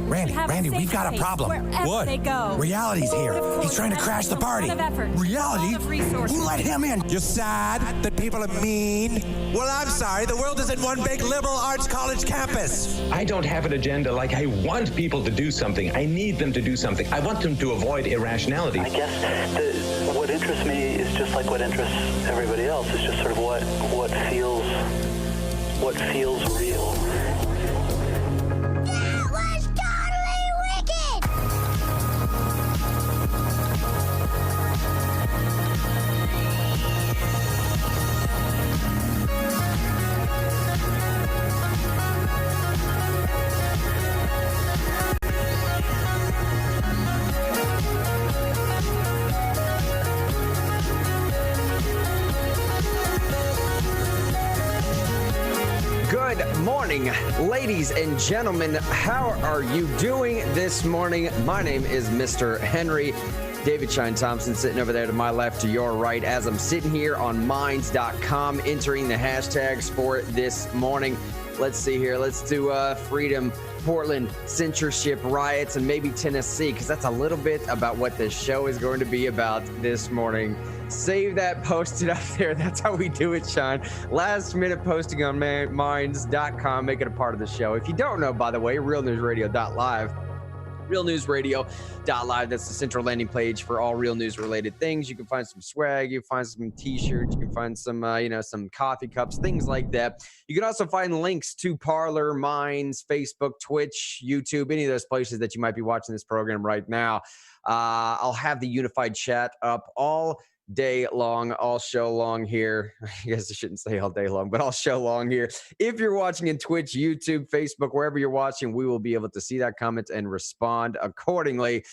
Randy, we've got a problem. What? They go. Reality's here. He's trying to crash the party. Reality? Who let him in? You're sad that people are mean? Well, I'm sorry. The world isn't one big liberal arts college campus. I don't have an agenda like I want people to do something. I need them to do something. I want them to avoid irrationality. I guess what interests me is just like what interests everybody else. It's just sort of what feels real. That was totally wicked! Good morning, ladies and gentlemen. How are you doing this morning? My name is Mr. Henry. David Shine Thompson sitting over there to my left, to your right, as I'm sitting here on Minds.com, entering the hashtags for this morning. Let's see here. Let's do freedom, Portland, censorship, riots, and maybe Tennessee, because that's a little bit about what this show is going to be about this morning. Save that, post it up there. That's how we do it, Shine. Last minute posting on Minds.com, make it a part of the show. If you don't know, by the way, realnewsradio.live. realnewsradio.live. That's the central landing page for all real news related things. You can find some swag, you can find some t-shirts, you can find some some coffee cups, things like that. You can also find links to Parler, Minds, Facebook, Twitch, YouTube, any of those places that you might be watching this program right now. I'll have the unified chat up all day long, all show long here. I guess I shouldn't say all day long, but all show long here. If you're watching in Twitch, YouTube, Facebook, wherever you're watching, we will be able to see that comment and respond accordingly.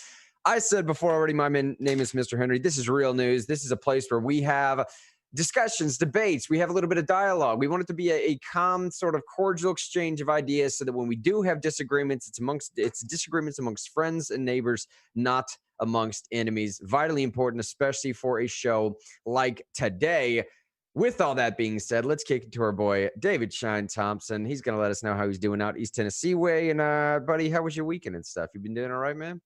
I said before already, my name is Mr. Henry. This is Real News. This is a place where we have discussions, debates. We have a little bit of dialogue. We want it to be a calm, sort of cordial exchange of ideas so that when we do have disagreements, it's disagreements amongst friends and neighbors, not amongst enemies. Vitally important, especially for a show like today. With all that being said, let's kick it to our boy, David Shine Thompson. He's going to let us know how he's doing out East Tennessee way. And buddy, how was your weekend and stuff? You been doing all right, man?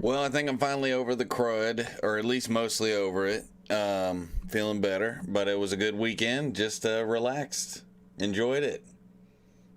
Well, I think I'm finally over the crud, or at least mostly over it. Feeling better, but it was a good weekend. Just relaxed, enjoyed it.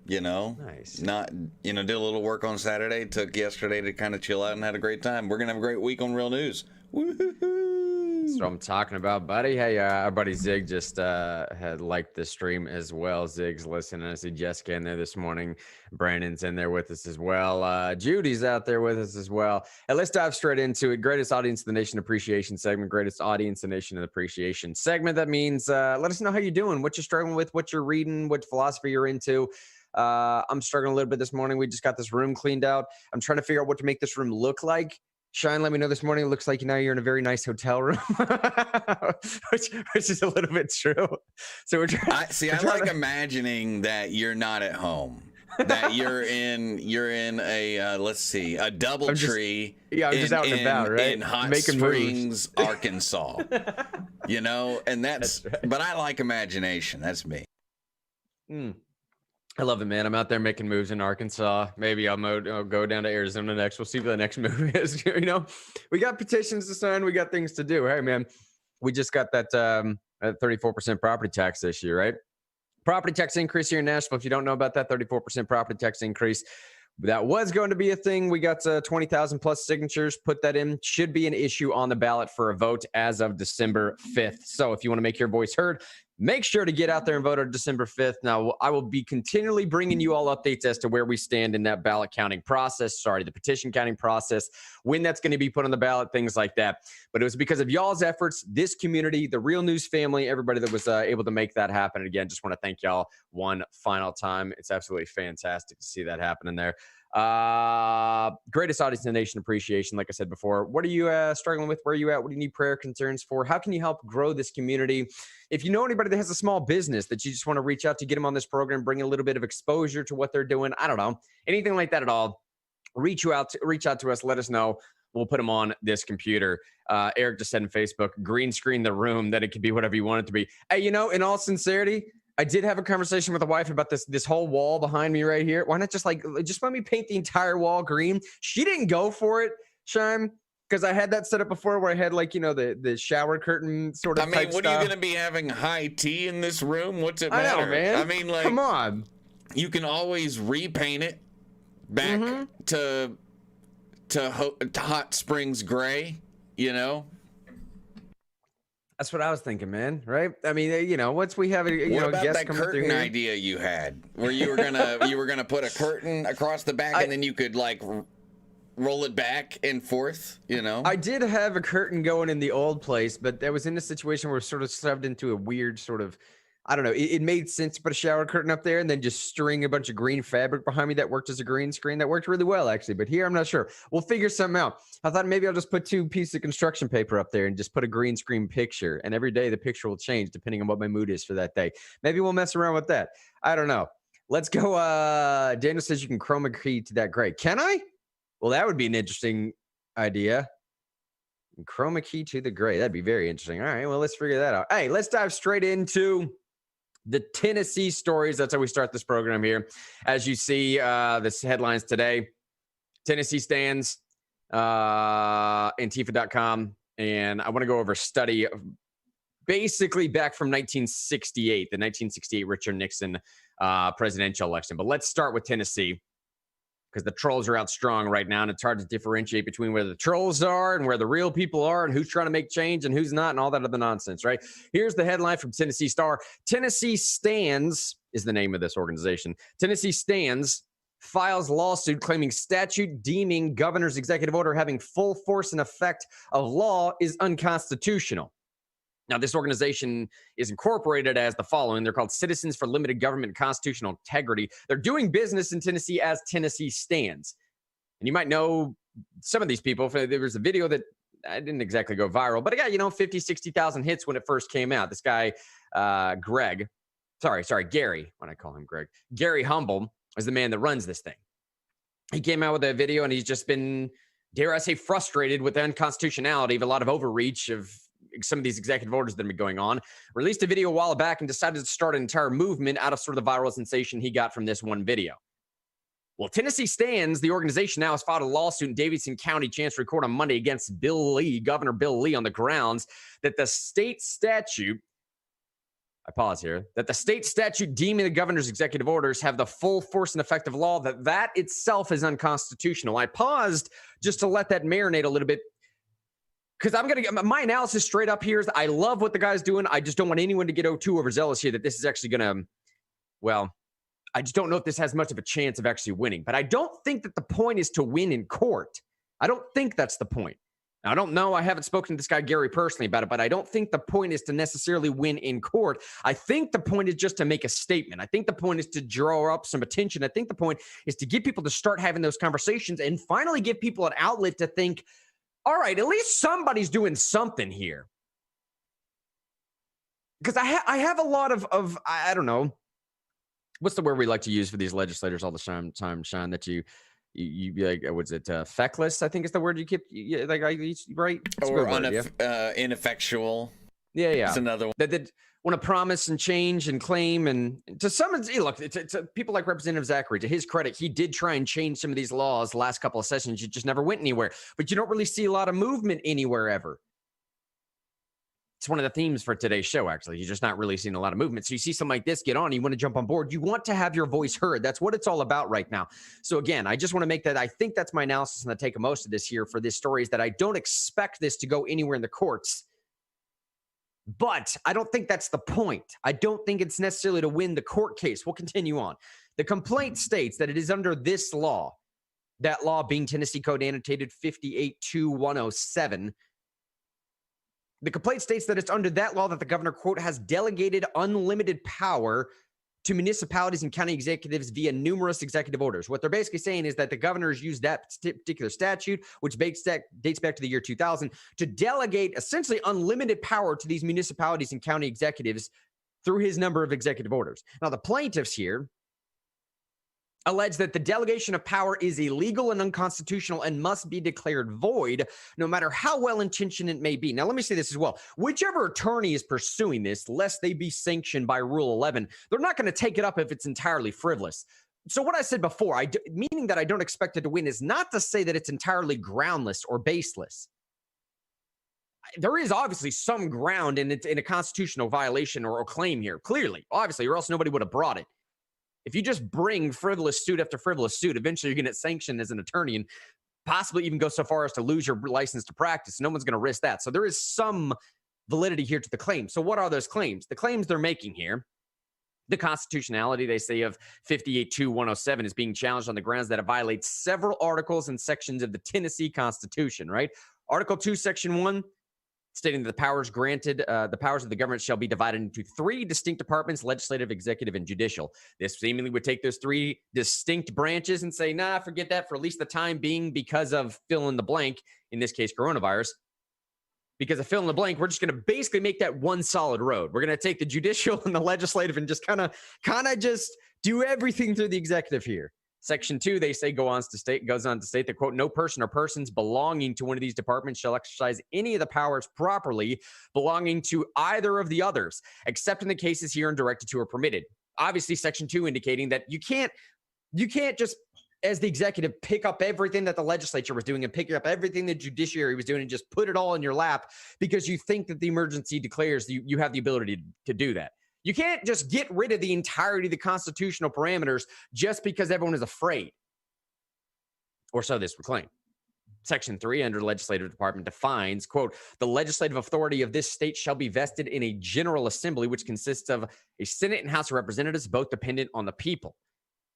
Nice. Did a little work on Saturday. Took yesterday to kind of chill out and had a great time. We're gonna have a great week on Real News. Woo-hoo-hoo. That's what I'm talking about, buddy. Hey, our buddy Zig just had liked the stream as well. Zig's listening. I see Jessica in there this morning. Brandon's in there with us as well. Judy's out there with us as well. And let's dive straight into it. Greatest Audience in the Nation Appreciation segment. Greatest Audience in the Nation Appreciation segment. That means let us know how you're doing, what you're struggling with, what you're reading, what philosophy you're into. I'm struggling a little bit this morning. We just got this room cleaned out. I'm trying to figure out what to make this room look like. Shine, let me know this morning. It looks like now you're in a very nice hotel room, which is a little bit true. So we're trying. I like imagining that you're not at home. That you're in a let's see, a double tree. I'm just out and about, right? In Hot Making Springs, Arkansas. And that's right. But I like imagination. That's me. I love it, man. I'm out there making moves in Arkansas. Maybe I'll go down to Arizona next. We'll see what the next move is. We got petitions to sign. We got things to do. Hey, man, we just got that 34% property tax this year, right? Property tax increase here in Nashville. If you don't know about that 34% property tax increase, that was going to be a thing. We got 20,000 plus signatures. Put that in. Should be an issue on the ballot for a vote as of December 5th. So if you want to make your voice heard, make sure to get out there and vote on December 5th. Now, I will be continually bringing you all updates as to where we stand in that ballot counting process. The petition counting process, when that's going to be put on the ballot, things like that. But it was because of y'all's efforts, this community, the Real News family, everybody that was able to make that happen. And again, just want to thank y'all one final time. It's absolutely fantastic to see that happening there. Greatest Audience in the Nation Appreciation. Like I said before, what are you struggling with? Where are you at? What do you need prayer concerns for? How can you help grow this community? If you know anybody that has a small business that you just want to reach out to, get them on this program, bring a little bit of exposure to what they're doing, I don't know, anything like that at all, reach out to us. Let us know. We'll put them on this computer. Eric just said in Facebook, green screen the room, that it could be whatever you want it to be. Hey, in all sincerity, I did have a conversation with the wife about this whole wall behind me right here. Why not just let me paint the entire wall green? She didn't go for it, Shime, because I had that set up before where I had the shower curtain sort of. I mean, type what style. are you going to be having high tea in this room? What's it matter? I know, man. I mean, come on. You can always repaint it back to Hot Springs gray. That's what I was thinking, man. Right? I mean, once we have what about guests that coming curtain through here, idea you had, where you were gonna put a curtain across the back, and then you could roll it back and forth? I did have a curtain going in the old place, but I was in a situation where it sort of shoved into a weird sort of, I don't know. It made sense to put a shower curtain up there and then just string a bunch of green fabric behind me that worked as a green screen. That worked really well, actually. But here, I'm not sure. We'll figure something out. I thought maybe I'll just put 2 pieces of construction paper up there and just put a green screen picture. And every day the picture will change depending on what my mood is for that day. Maybe we'll mess around with that. I don't know. Let's go. Daniel says you can chroma key to that gray. Can I? Well, that would be an interesting idea. Chroma key to the gray. That'd be very interesting. All right. Well, let's figure that out. Hey, let's dive straight into the Tennessee stories. That's how we start this program here. As you see, this headlines today, Tennessee stands, Antifa.com. And I want to go over a study basically back from 1968, the 1968 Richard Nixon presidential election. But let's start with Tennessee, because the trolls are out strong right now, and it's hard to differentiate between where the trolls are and where the real people are and who's trying to make change and who's not and all that other nonsense, right? Here's the headline from Tennessee Star. Tennessee Stands is the name of this organization. Tennessee Stands files lawsuit claiming statute deeming governor's executive order having full force and effect of law is unconstitutional. Now, this organization is incorporated as the following. They're called Citizens for Limited Government and Constitutional Integrity. They're doing business in Tennessee as Tennessee Stands. And you might know some of these people. There was a video that I didn't exactly go viral, but it got, 50, 60,000 hits when it first came out. This guy, Gary, when I call him Greg, Gary Humble is the man that runs this thing. He came out with a video, and he's just been, dare I say, frustrated with the unconstitutionality of a lot of overreach of some of these executive orders that have been going on. Released a video a while back and decided to start an entire movement out of sort of the viral sensation he got from this one video. Well, Tennessee Stands, the organization, now has filed a lawsuit in Davidson County Chancery Court on Monday against Governor Bill Lee, on the grounds that the state statute, that the state statute deeming the governor's executive orders have the full force and effect of law, that itself is unconstitutional. I paused just to let that marinate a little bit, because I'm going to get my analysis straight up here is I love what the guy's doing. I just don't want anyone to get too overzealous here that this is actually going to, well, I just don't know if this has much of a chance of actually winning. But I don't think that the point is to win in court. I don't think that's the point. Now, I don't know. I haven't spoken to this guy, Gary, personally about it, but I don't think the point is to necessarily win in court. I think the point is just to make a statement. I think the point is to draw up some attention. I think the point is to get people to start having those conversations and finally give people an outlet to think, all right, at least somebody's doing something here. Because I have a lot of I don't know, what's the word we like to use for these legislators all the time, Sean, that you like, what's it, feckless, I think is the word you keep, right? Or ineffectual. Yeah. It's another one. That want to promise and change and claim, and to some, look, to people like Representative Zachary, to his credit, he did try and change some of these laws the last couple of sessions. You just never went anywhere. But you don't really see a lot of movement anywhere ever. It's one of the themes for today's show, actually. You're just not really seeing a lot of movement. So you see something like this get on, you want to jump on board. You want to have your voice heard. That's what it's all about right now. So again, I just want to make that, I think that's my analysis and the take of most of this here for this story is that I don't expect this to go anywhere in the courts. But I don't think that's the point. I don't think it's necessarily to win the court case. We'll continue on. The complaint states that it is under this law, that law being Tennessee Code Annotated 582107. The complaint states that it's under that law that the governor, quote, has delegated unlimited power to municipalities and county executives via numerous executive orders. What they're basically saying is that the governors used that particular statute, which dates back to the year 2000, to delegate essentially unlimited power to these municipalities and county executives through his number of executive orders. Now, the plaintiffs here allege that the delegation of power is illegal and unconstitutional and must be declared void, no matter how well-intentioned it may be. Now, let me say this as well. Whichever attorney is pursuing this, lest they be sanctioned by Rule 11, they're not going to take it up if it's entirely frivolous. So what I said before, meaning that I don't expect it to win, is not to say that it's entirely groundless or baseless. There is obviously some ground in a constitutional violation or claim here, clearly, obviously, or else nobody would have brought it. If you just bring frivolous suit after frivolous suit, eventually you're going to get sanctioned as an attorney and possibly even go so far as to lose your license to practice. No one's going to risk that. So there is some validity here to the claim. So what are those claims? The claims they're making here, the constitutionality, they say, of 58.2.107 is being challenged on the grounds that it violates several articles and sections of the Tennessee Constitution, right? Article 2, Section 1, stating that the powers of the government shall be divided into three distinct departments: legislative, executive, and judicial. This seemingly would take those three distinct branches and say, nah, forget that for at least the time being because of fill in the blank, in this case, coronavirus. Because of fill in the blank, we're just going to basically make that one solid road. We're going to take the judicial and the legislative and just kind of just do everything through the executive here. Section 2, they say, goes on to state that, quote, no person or persons belonging to one of these departments shall exercise any of the powers properly belonging to either of the others, except in the cases herein directed to or permitted. Obviously, Section 2 indicating that you can't just, as the executive, pick up everything that the legislature was doing and pick up everything the judiciary was doing and just put it all in your lap because you think that the emergency declares you have the ability to do that. You can't just get rid of the entirety of the constitutional parameters just because everyone is afraid. Or so this would claim. Section 3 under legislative department defines, quote, the legislative authority of this state shall be vested in a general assembly, which consists of a Senate and House of Representatives, both dependent on the people.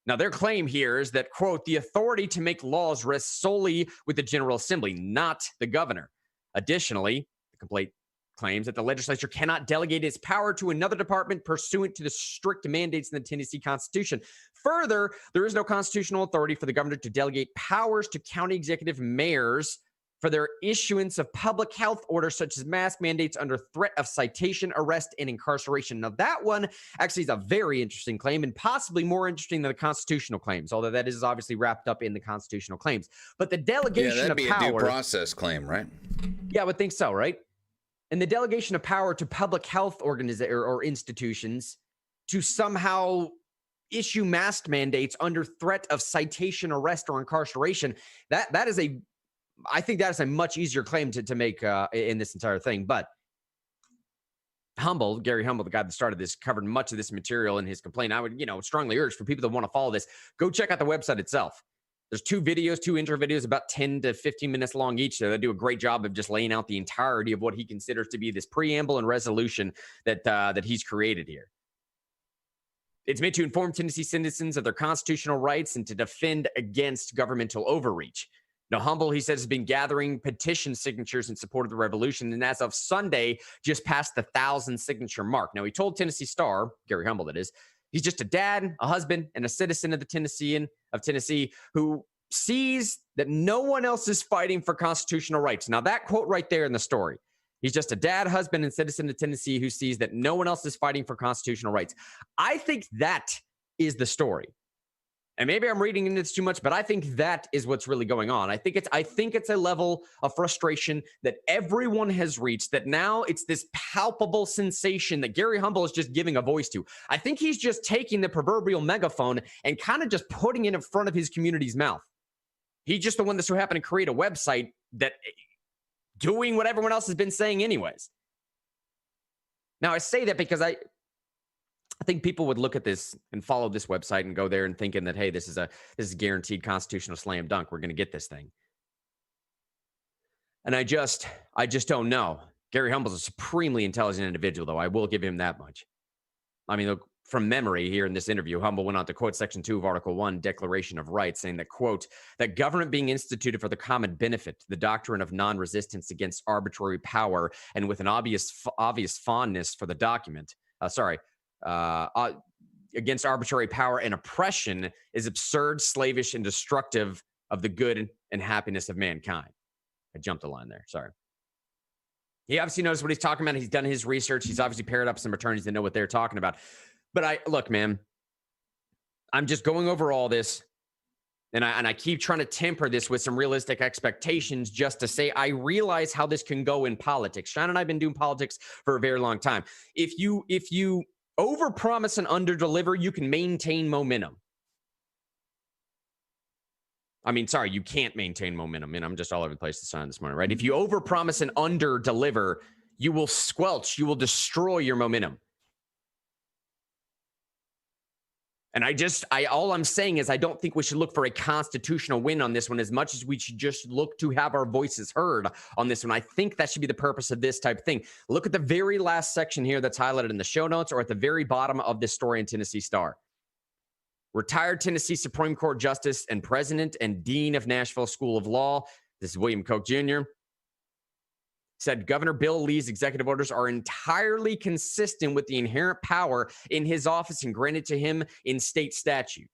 Now, their claim here is that, quote, the authority to make laws rests solely with the General Assembly, not the governor. Additionally, the complaint claims that the legislature cannot delegate its power to another department pursuant to the strict mandates in the Tennessee Constitution. Further, there is no constitutional authority for the governor to delegate powers to county executive mayors for their issuance of public health orders such as mask mandates under threat of citation, arrest, and incarceration. Now, that one actually is a very interesting claim and possibly more interesting than the constitutional claims, although that is obviously wrapped up in the constitutional claims. But the delegation of power... Yeah, that'd be a due process claim, right? Yeah, I would think so, right? And the delegation of power to public health organizations or institutions to somehow issue mask mandates under threat of citation, arrest, or incarceration, I think that is a much easier claim to make in this entire thing. But Gary Humble, the guy that started this, covered much of this material in his complaint. I would, strongly urge for people that want to follow this, go check out the website itself. There's two intro videos, about 10 to 15 minutes long each. So they do a great job of just laying out the entirety of what he considers to be this preamble and resolution that he's created here. It's meant to inform Tennessee citizens of their constitutional rights and to defend against governmental overreach. Now, Humble, he says, has been gathering petition signatures in support of the revolution, and as of Sunday, just passed the 1,000-signature mark. Now, he told Tennessee Star, Gary Humble that is, he's just a dad, a husband, and a citizen of Tennessee who sees that no one else is fighting for constitutional rights. Now, that quote right there in the story, he's just a dad, husband, and citizen of Tennessee who sees that no one else is fighting for constitutional rights. I think that is the story. And maybe I'm reading into this too much, but I think that is what's really going on. I think it's a level of frustration that everyone has reached, that now it's this palpable sensation that Gary Humble is just giving a voice to. I think he's just taking the proverbial megaphone and kind of just putting it in front of his community's mouth. He's just the one that's so happened to create a website that doing what everyone else has been saying anyways. Now, I say that because I think people would look at this and follow this website and go there and thinking that, hey, this is guaranteed constitutional slam dunk. We're going to get this thing. And I just don't know. Gary Humble's a supremely intelligent individual, though. I will give him that much. I mean, look, from memory here in this interview, Humble went on to quote Section 2 of Article 1, Declaration of Rights, saying that, quote, that government being instituted for the common benefit, the doctrine of non-resistance against arbitrary power, and with an obvious fondness for the document, against arbitrary power and oppression is absurd, slavish, and destructive of the good and happiness of mankind. I jumped a line there. Sorry. He obviously knows what he's talking about. He's done his research. He's obviously paired up some attorneys that know what they're talking about. But look, man, I'm just going over all this, and I keep trying to temper this with some realistic expectations just to say I realize how this can go in politics. Sean and I have been doing politics for a very long time. If you overpromise and underdeliver, you can maintain momentum. I mean, sorry, you can't maintain momentum. And I'm just all over the place this morning, right? If you overpromise and underdeliver, you will squelch, you will destroy your momentum. And all I'm saying is I don't think we should look for a constitutional win on this one as much as we should just look to have our voices heard on this one. I think that should be the purpose of this type of thing. Look at the very last section here that's highlighted in the show notes or at the very bottom of this story in Tennessee Star. Retired Tennessee Supreme Court Justice and President and Dean of Nashville School of Law, this is William Koch Jr., said Governor Bill Lee's executive orders are entirely consistent with the inherent power in his office and granted to him in state statute.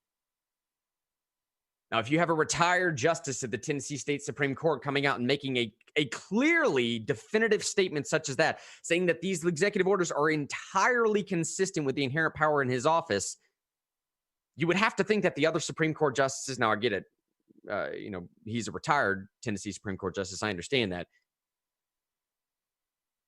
Now, if you have a retired justice of the Tennessee State Supreme Court coming out and making a clearly definitive statement such as that, saying that these executive orders are entirely consistent with the inherent power in his office, you would have to think that the other Supreme Court justices, now I get it, he's a retired Tennessee Supreme Court justice, I understand that,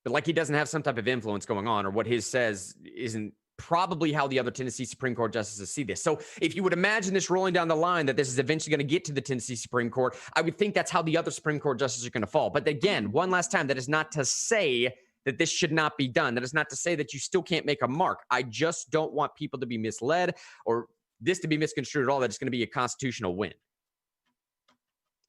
but like he doesn't have some type of influence going on, or what his says isn't probably how the other Tennessee Supreme Court justices see this. So if you would imagine this rolling down the line, that this is eventually going to get to the Tennessee Supreme Court, I would think that's how the other Supreme Court justices are going to fall. But again, one last time, that is not to say that this should not be done. That is not to say that you still can't make a mark. I just don't want people to be misled or this to be misconstrued at all, that it's going to be a constitutional win.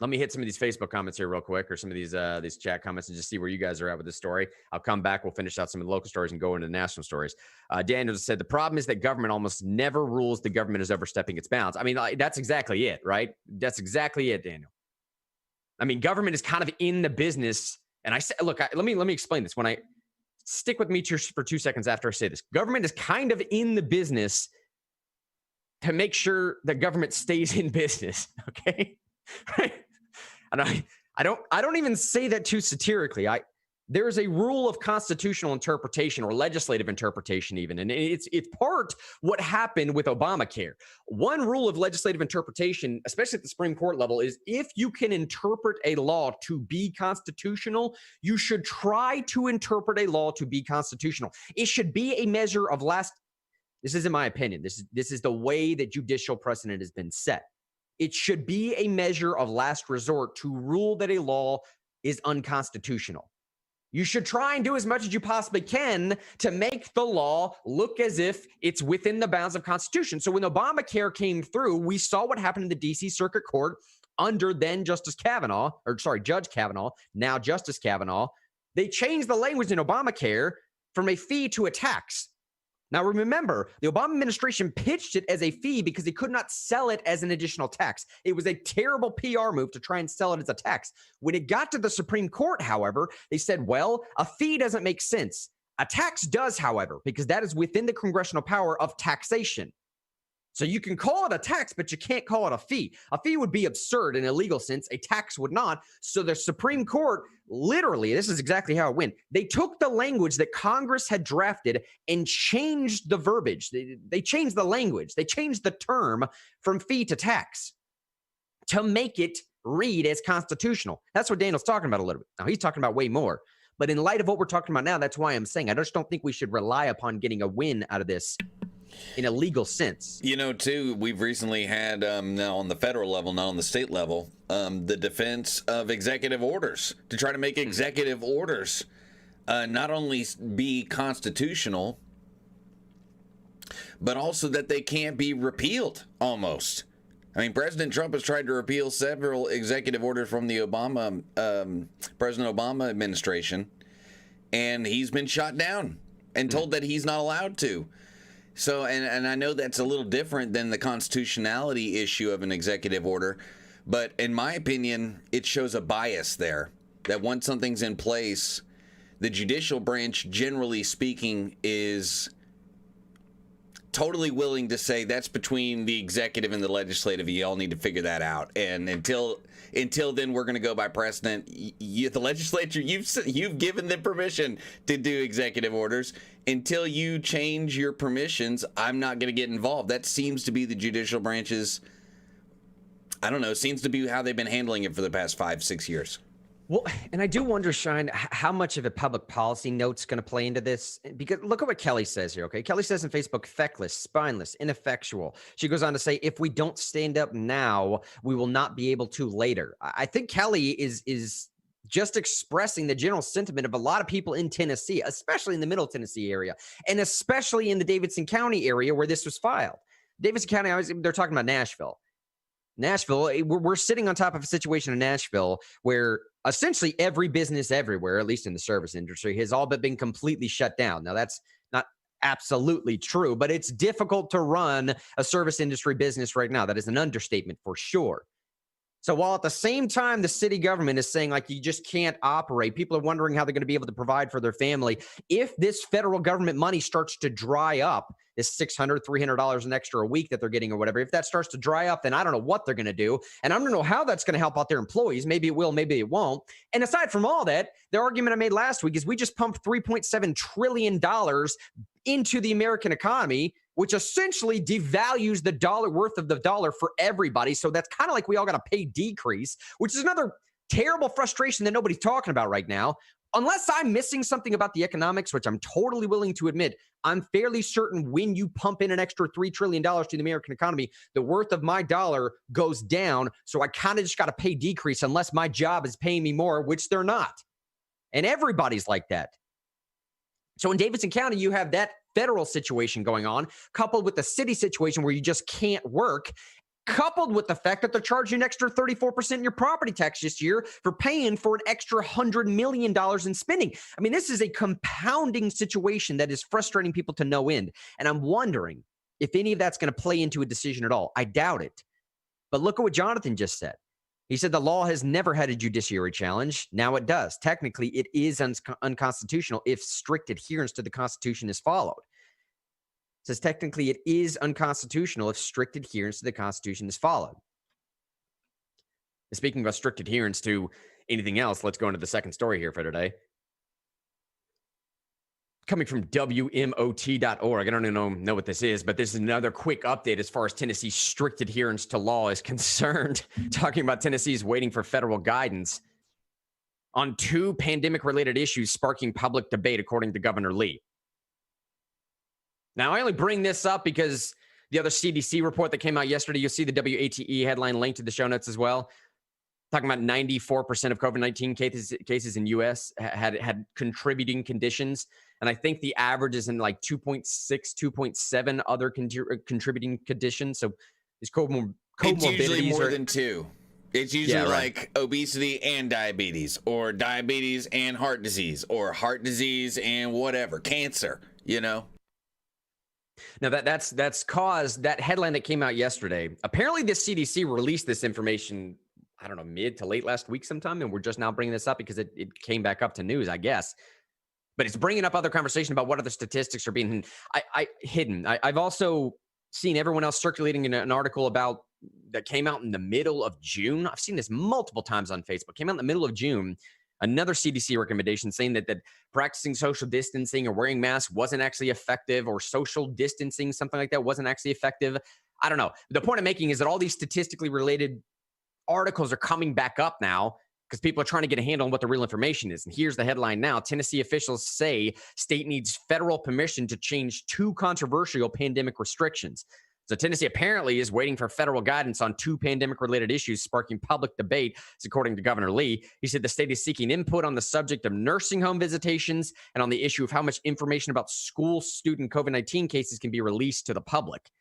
Let me hit some of these Facebook comments here real quick, or some of these chat comments, and just see where you guys are at with this story. I'll come back. We'll finish out some of the local stories and go into the national stories. Daniel said, the problem is that government almost never rules the government is overstepping its bounds. I mean, that's exactly it, right? That's exactly it, Daniel. I mean, government is kind of in the business. And I say, look, let me explain this. When I stick with me for 2 seconds after I say this, government is kind of in the business to make sure that government stays in business. Okay. Right. And I don't even say that too satirically. There is a rule of constitutional interpretation or legislative interpretation even, and it's part what happened with Obamacare. One rule of legislative interpretation, especially at the Supreme Court level, is if you can interpret a law to be constitutional, you should try to interpret a law to be constitutional. It should be a measure of this isn't my opinion. This is the way that judicial precedent has been set. It should be a measure of last resort to rule that a law is unconstitutional. You should try and do as much as you possibly can to make the law look as if it's within the bounds of Constitution. So when Obamacare came through, we saw what happened in the D.C. Circuit Court under then Judge Kavanaugh, now Justice Kavanaugh. They changed the language in Obamacare from a fee to a tax. Now, remember, the Obama administration pitched it as a fee because they could not sell it as an additional tax. It was a terrible PR move to try and sell it as a tax. When it got to the Supreme Court, however, they said, well, a fee doesn't make sense. A tax does, however, because that is within the congressional power of taxation. So you can call it a tax, but you can't call it a fee. A fee would be absurd in a legal sense. A tax would not. So the Supreme Court, literally, this is exactly how it went. They took the language that Congress had drafted and changed the verbiage. They changed the language. They changed the term from fee to tax to make it read as constitutional. That's what Daniel's talking about a little bit. Now, he's talking about way more. But in light of what we're talking about now, that's why I'm saying I just don't think we should rely upon getting a win out of this in a legal sense. You know, too, we've recently had, now on the federal level, not on the state level, the defense of executive orders to try to make executive orders not only be constitutional, but also that they can't be repealed almost. I mean, President Trump has tried to repeal several executive orders from the President Obama administration, and he's been shot down and told that he's not allowed to. So, and I know that's a little different than the constitutionality issue of an executive order, but in my opinion, it shows a bias there, that once something's in place, the judicial branch, generally speaking, totally willing to say that's between the executive and the legislative. You all need to figure that out. And until then, we're going to go by precedent. The legislature, you've given them permission to do executive orders. Until you change your permissions, I'm not going to get involved. That seems to be the judicial branch's, I don't know, seems to be how they've been handling it for the past 5-6 years. Well, and I do wonder, Shine, how much of a public policy note's going to play into this? Because look at what Kelly says here, okay? Kelly says in Facebook, feckless, spineless, ineffectual. She goes on to say, if we don't stand up now, we will not be able to later. I think Kelly is just expressing the general sentiment of a lot of people in Tennessee, especially in the Middle Tennessee area, and especially in the Davidson County area where this was filed. Davidson County, they're talking about Nashville. We're sitting on top of a situation in Nashville where essentially every business everywhere, at least in the service industry, has all but been completely shut down. Now, that's not absolutely true, but it's difficult to run a service industry business right now. That is an understatement for sure. So while at the same time, the city government is saying, like, you just can't operate, people are wondering how they're going to be able to provide for their family. If this federal government money starts to dry up, this $600, $300 an extra a week that they're getting or whatever, if that starts to dry up, then I don't know what they're going to do. And I don't know how that's going to help out their employees. Maybe it will, maybe it won't. And aside from all that, the argument I made last week is we just pumped $3.7 trillion into the American economy, which essentially devalues the dollar worth of the dollar for everybody. So that's kind of like we all got a pay decrease, which is another terrible frustration that nobody's talking about right now. Unless I'm missing something about the economics, which I'm totally willing to admit, I'm fairly certain when you pump in an extra $3 trillion to the American economy, the worth of my dollar goes down. So I kind of just got a pay decrease unless my job is paying me more, which they're not. And everybody's like that. So in Davidson County, you have that federal situation going on, coupled with the city situation where you just can't work, coupled with the fact that they're charging an extra 34% in your property tax this year for paying for an extra $100 million in spending. I mean, this is a compounding situation that is frustrating people to no end. And I'm wondering if any of that's going to play into a decision at all. I doubt it. But look at what Jonathan just said. He said the law has never had a judiciary challenge. Now it does. Technically, it is unconstitutional if strict adherence to the Constitution is followed. It says technically it is unconstitutional if strict adherence to the Constitution is followed. And speaking about strict adherence to anything else, let's go into the second story here for today. Coming from WMOT.org. I don't even know what this is, but this is another quick update as far as Tennessee's strict adherence to law is concerned. Talking about Tennessee's waiting for federal guidance on 2 pandemic-related issues sparking public debate, according to Governor Lee. Now, I only bring this up because the other CDC report that came out yesterday, you'll see the WATE headline linked to the show notes as well. Talking about 94% of COVID-19 cases in U.S. had contributing conditions. And I think the average is in like 2.6, 2.7 other contributing conditions. So these comorbidities it's usually more than 2. It's usually like obesity and diabetes, or diabetes and heart disease, or heart disease and whatever, cancer, you know? Now, that's caused that headline that came out yesterday. Apparently, the CDC released this information, I don't know, mid to late last week sometime, and we're just now bringing this up because it came back up to news, I guess. But it's bringing up other conversation about what other statistics are being hidden. I've also seen everyone else circulating in an article about that came out in the middle of June. I've seen this multiple times on Facebook. Came out in the middle of June. Another CDC recommendation saying that practicing social distancing or wearing masks wasn't actually effective, or social distancing, something like that, wasn't actually effective. I don't know. The point I'm making is that all these statistically related articles are coming back up now because people are trying to get a handle on what the real information is. And here's the headline now. Tennessee officials say state needs federal permission to change 2 controversial pandemic restrictions. So Tennessee apparently is waiting for federal guidance on 2 pandemic-related issues sparking public debate, according to Governor Lee. He said the state is seeking input on the subject of nursing home visitations and on the issue of how much information about school student COVID-19 cases can be released to the public.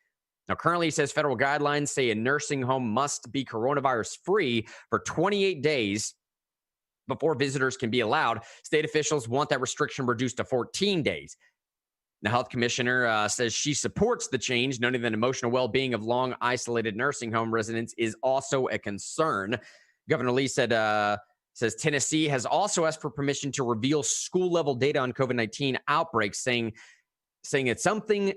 Now, currently, he says federal guidelines say a nursing home must be coronavirus-free for 28 days before visitors can be allowed. State officials want that restriction reduced to 14 days. The health commissioner says she supports the change, noting that emotional well-being of long isolated nursing home residents is also a concern. Governor Lee says Tennessee has also asked for permission to reveal school-level data on COVID-19 outbreaks, saying it's something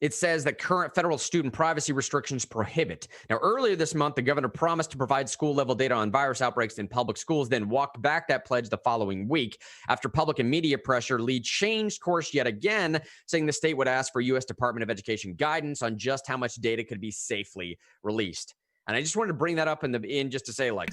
it says that current federal student privacy restrictions prohibit. Now, earlier this month, the governor promised to provide school-level data on virus outbreaks in public schools, then walked back that pledge the following week. After public and media pressure, Lee changed course yet again, saying the state would ask for U.S. Department of Education guidance on just how much data could be safely released. And I just wanted to bring that up in just to say, look,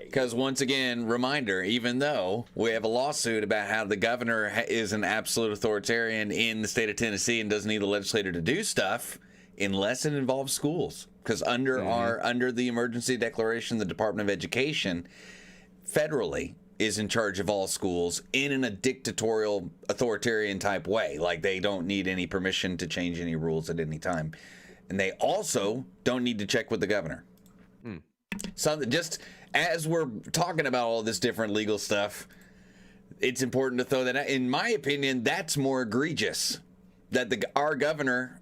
because once again, reminder, even though we have a lawsuit about how the governor is an absolute authoritarian in the state of Tennessee and doesn't need a legislator to do stuff unless it involves schools, because under the emergency declaration, the Department of Education federally is in charge of all schools in a dictatorial, authoritarian type way. Like, they don't need any permission to change any rules at any time. And they also don't need to check with the governor. So just as we're talking about all this different legal stuff, it's important to throw that out. In my opinion, that's more egregious. That our governor,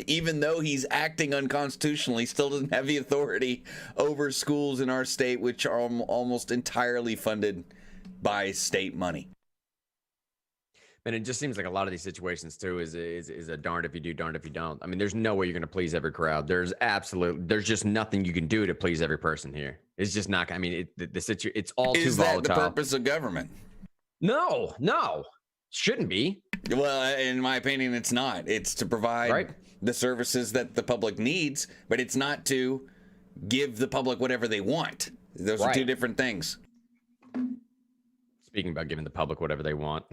even though he's acting unconstitutionally, still doesn't have the authority over schools in our state, which are almost entirely funded by state money. And it just seems like a lot of these situations too is a darned if you do, darned if you don't. I mean, there's no way you're going to please every crowd. There's just nothing you can do to please every person here. It's just not. I mean, it's all too volatile. Is that the purpose of government? No, shouldn't be. Well, in my opinion, it's not. It's to provide the services that the public needs, but it's not to give the public whatever they want. Those are two different things. Speaking about giving the public whatever they want,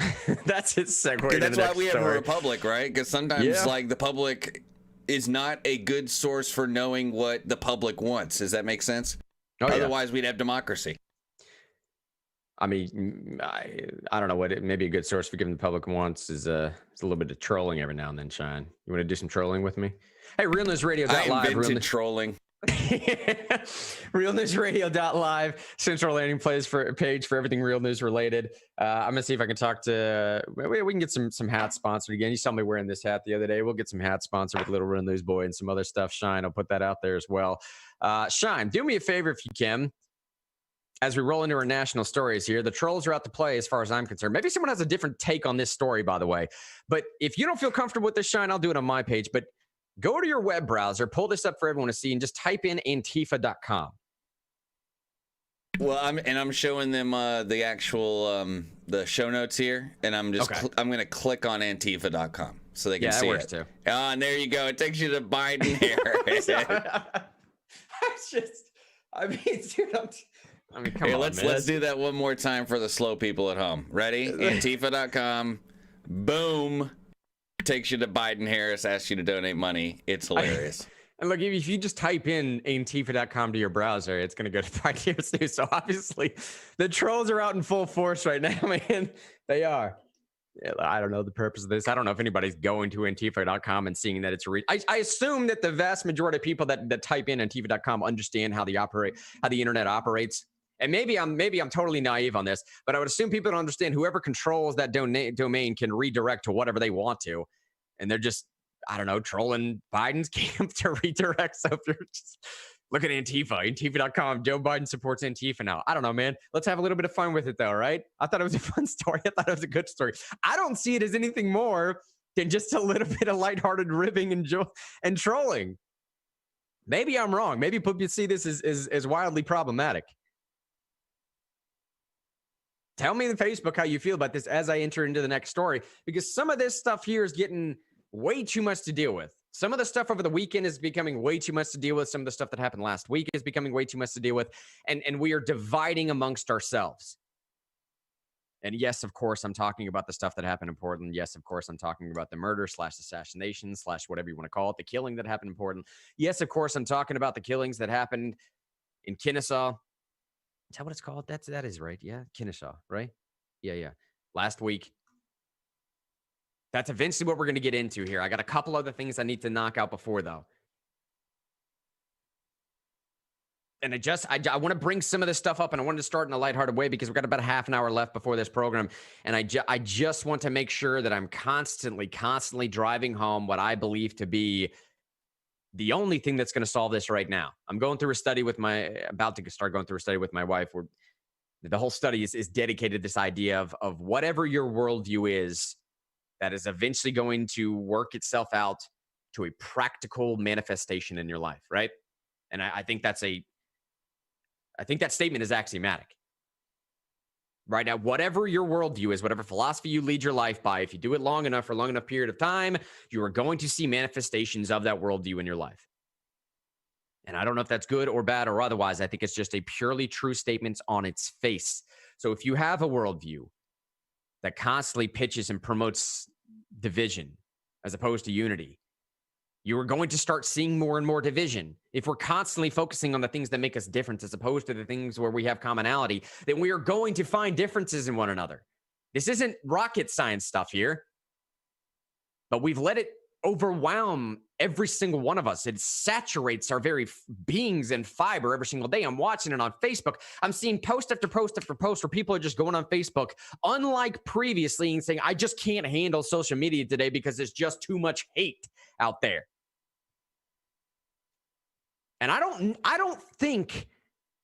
that's his segue. That's why we have a republic, right? Because sometimes, like, the public is not a good source for knowing what the public wants. Does that make sense? Otherwise, we'd have democracy. I mean, I don't know what maybe a good source for giving the public wants is a little bit of trolling every now and then. Shine, you want to do some trolling with me? Hey, RealNewsRadio.live. I invented trolling. RealNewsRadio.live, central landing page for everything real news related. I'm gonna see if I can talk to. We can get some hats sponsored again. You saw me wearing this hat the other day. We'll get some hats sponsored with Little Real News Boy and some other stuff. Shine, I'll put that out there as well. Shine, do me a favor if you can. As we roll into our national stories here, the trolls are out to play as far as I'm concerned. Maybe someone has a different take on this story, by the way. But if you don't feel comfortable with this, Shine, I'll do it on my page. But go to your web browser, pull this up for everyone to see, and just type in Antifa.com. Well, I'm showing them the actual the show notes here, and I'm just I'm going to click on Antifa.com so they can see it. Too. And there you go. It takes you to Biden Harris. Come on, let's do that one more time for the slow people at home. Ready? Antifa.com. Boom. Takes you to Biden Harris, asks you to donate money. It's hilarious. And look, if you just type in Antifa.com to your browser, it's going to go to Biden Harris News. So obviously, the trolls are out in full force right now, man. They are. I don't know the purpose of this. I don't know if anybody's going to Antifa.com and seeing that it's I assume that the vast majority of people that type in Antifa.com understand how the internet operates. And maybe I'm totally naive on this, but I would assume people don't understand whoever controls that domain can redirect to whatever they want to. And they're just, I don't know, trolling Biden's camp to redirect. So if you're just look at Antifa.com, Joe Biden supports Antifa now. I don't know, man. Let's have a little bit of fun with it though, right? I thought it was a fun story. I thought it was a good story. I don't see it as anything more than just a little bit of lighthearted ribbing and trolling. Maybe I'm wrong. Maybe people see this as wildly problematic. Tell me on Facebook how you feel about this as I enter into the next story, because some of this stuff here is getting way too much to deal with. Some of the stuff over the weekend is becoming way too much to deal with. Some of the stuff that happened last week is becoming way too much to deal with. And we are dividing amongst ourselves. And yes, of course, I'm talking about the stuff that happened in Portland. Yes, of course, I'm talking about the murder / assassination / whatever you want to call it, the killing that happened in Portland. Yes, of course, I'm talking about the killings that happened in Kennesaw. Is that what it's called? That is right. Yeah. Kennesaw, right? Yeah. Last week. That's eventually what we're going to get into here. I got a couple other things I need to knock out before, though. And I want to bring some of this stuff up, and I wanted to start in a lighthearted way because we've got about a half an hour left before this program. And I just want to make sure that I'm constantly driving home what I believe to be the only thing that's going to solve this right now. I'm going through a study about to start going through a study with my wife where the whole study is dedicated to this idea of whatever your worldview is, that is eventually going to work itself out to a practical manifestation in your life, right? And I think that statement is axiomatic. Right now, whatever your worldview is, whatever philosophy you lead your life by, if you do it long enough for a long enough period of time, you are going to see manifestations of that worldview in your life. And I don't know if that's good or bad or otherwise. I think it's just a purely true statement on its face. So if you have a worldview that constantly pitches and promotes division as opposed to unity, you are going to start seeing more and more division. If we're constantly focusing on the things that make us different as opposed to the things where we have commonality, then we are going to find differences in one another. This isn't rocket science stuff here, but we've let it overwhelm every single one of us. It saturates our very beings in fiber every single day. I'm watching it on Facebook. I'm seeing post after post after post where people are just going on Facebook, unlike previously, and saying, I just can't handle social media today because there's just too much hate out there. And I don't think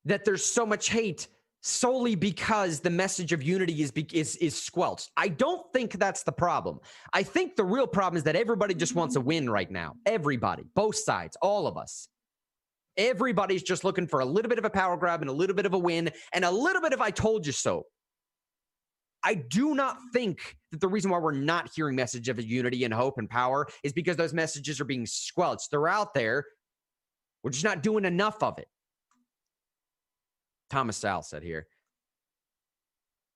that there's so much hate solely because the message of unity is squelched. I don't think that's the problem. I think the real problem is that everybody just wants a win right now. Everybody, both sides, all of us. Everybody's just looking for a little bit of a power grab and a little bit of a win and a little bit of I told you so. I do not think that the reason why we're not hearing message of unity and hope and power is because those messages are being squelched. They're out there. We're just not doing enough of it. Thomas Sowell said here,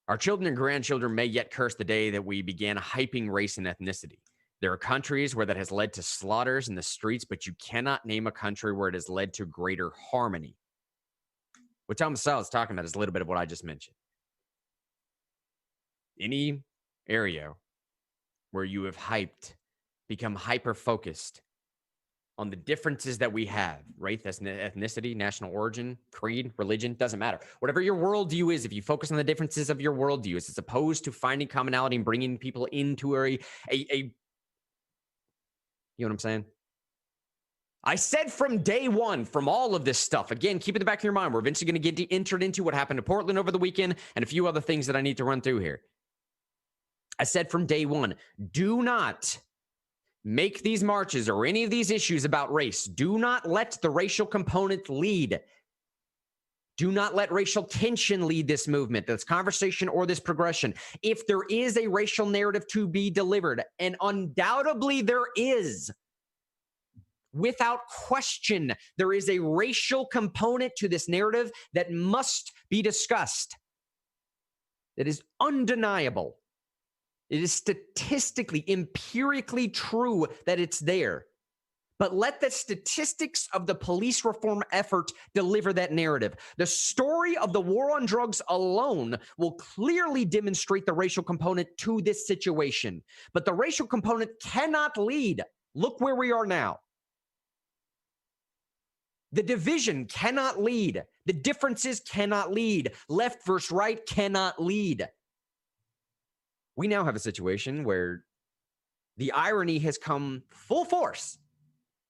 our children and grandchildren may yet curse the day that we began hyping race and ethnicity. There are countries where that has led to slaughters in the streets, but you cannot name a country where it has led to greater harmony. What Thomas Sowell is talking about is a little bit of what I just mentioned. Any area where you have become hyper-focused on the differences that we have, race, ethnicity, national origin, creed, religion, doesn't matter. Whatever your worldview is, if you focus on the differences of your worldview, as opposed to finding commonality and bringing people into a you know what I'm saying? I said from day one, from all of this stuff, again, keep it in the back of your mind, we're eventually going to get entered into what happened to Portland over the weekend and a few other things that I need to run through here. I said from day one, do not make these marches or any of these issues about race. Do not let the racial component lead. Do not let racial tension lead this movement, this conversation, or this progression. If there is a racial narrative to be delivered, and undoubtedly there is, without question, there is a racial component to this narrative that must be discussed. That is undeniable. It is statistically, empirically true that it's there. But let the statistics of the police reform effort deliver that narrative. The story of the war on drugs alone will clearly demonstrate the racial component to this situation. But the racial component cannot lead. Look where we are now. The division cannot lead. The differences cannot lead. Left versus right cannot lead. We now have a situation where the irony has come full force.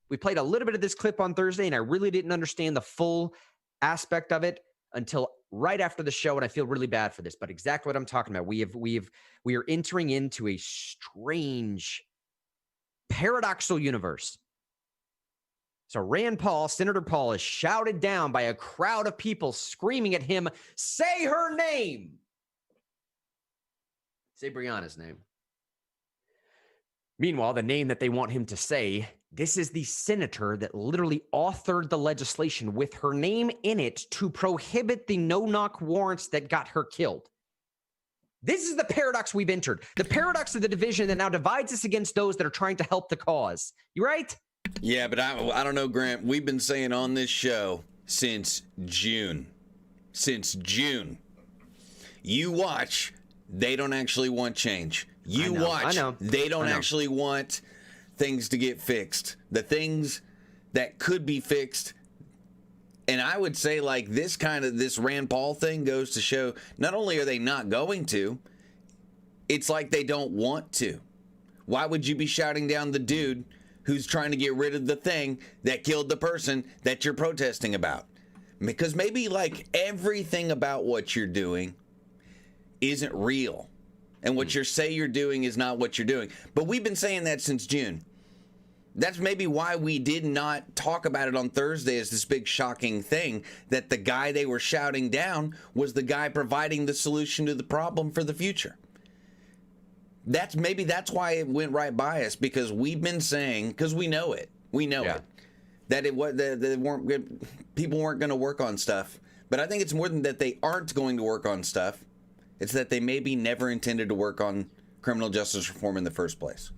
We played a little bit of this clip on Thursday, and I really didn't understand the full aspect of it until right after the show, and I feel really bad for this, but exactly what I'm talking about. We are entering into a strange, paradoxical universe. So Rand Paul, Senator Paul, is shouted down by a crowd of people screaming at him, say her name. Say Breonna's name. Meanwhile, the name that they want him to say, this is the senator that literally authored the legislation with her name in it to prohibit the no-knock warrants that got her killed. This is the paradox we've entered. The paradox of the division that now divides us against those that are trying to help the cause. You right? Yeah, but I don't know, Grant. We've been saying on this show since June. Since June. You watch, they don't actually want change. You watch, they don't actually want things to get fixed. The things that could be fixed. And I would say, like, this Rand Paul thing goes to show not only are they not going to, it's like they don't want to. Why would you be shouting down the dude who's trying to get rid of the thing that killed the person that you're protesting about? Because maybe, like, everything about what you're doing isn't real. And what you say you're doing is not what you're doing. But we've been saying that since June. That's maybe why we did not talk about it on Thursday as this big shocking thing, that the guy they were shouting down was the guy providing the solution to the problem for the future. That's why it went right by us, because we've been saying, because we know it, that people weren't going to work on stuff. But I think it's more than that they aren't going to work on stuff. It's that they maybe never intended to work on criminal justice reform in the first place.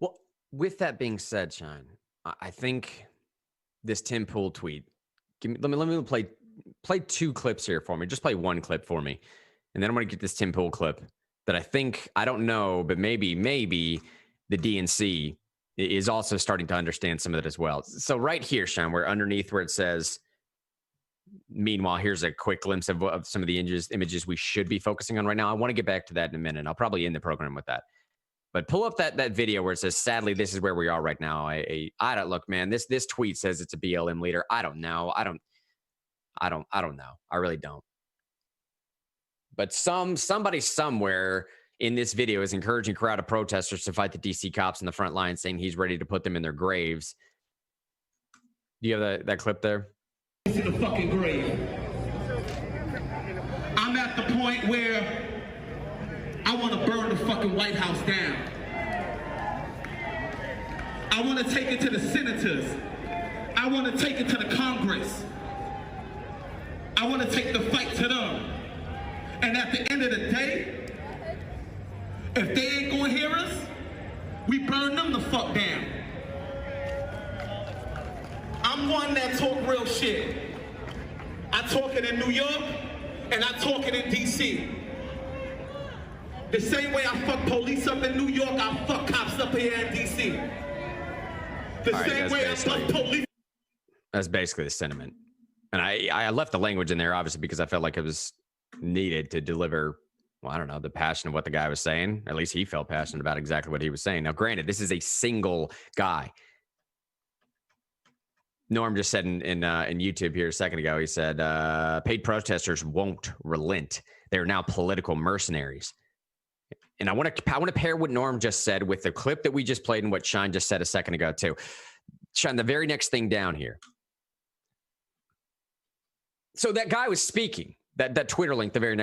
Well, with that being said, Shine, I think this Tim Pool tweet. Let me play 2 clips here for me. Just play 1 clip for me, and then I'm going to get this Tim Pool clip that I don't know, but maybe the DNC is also starting to understand some of it as well. So right here, Shine, where it says, meanwhile, here's a quick glimpse of some of the images we should be focusing on right now. I want to get back to that in a minute. I'll probably end the program with that. But pull up that video where it says, sadly, this is where we are right now. I don't look, man, this tweet says it's a BLM leader. I don't know. I don't know. I really don't. But somebody somewhere in this video is encouraging a crowd of protesters to fight the DC cops in the front line, saying he's ready to put them in their graves. Do you have that clip there? In the fucking grave. I'm at the point where I want to burn the fucking White House down. I want to take it to the senators. I want to take it to the Congress. I want to take the fight to them. And at the end of the day, if they ain't gonna hear us, we burn them the fuck down. I'm one that talk real shit. I talk it in New York, and I talk it in DC. The same way I fuck police up in New York, I fuck cops up here in DC. The same way I fuck police. That's basically the sentiment. And I left the language in there, obviously, because I felt like it was needed to deliver, well, I don't know, the passion of what the guy was saying. At least he felt passionate about exactly what he was saying. Now, granted, this is a single guy. Norm just said in YouTube here a second ago, he said, paid protesters won't relent. They're now political mercenaries. And I want to pair what Norm just said with the clip that we just played and what Shine just said a second ago, too. Shine, the very next thing down here. So that guy was speaking, that Twitter link, the very next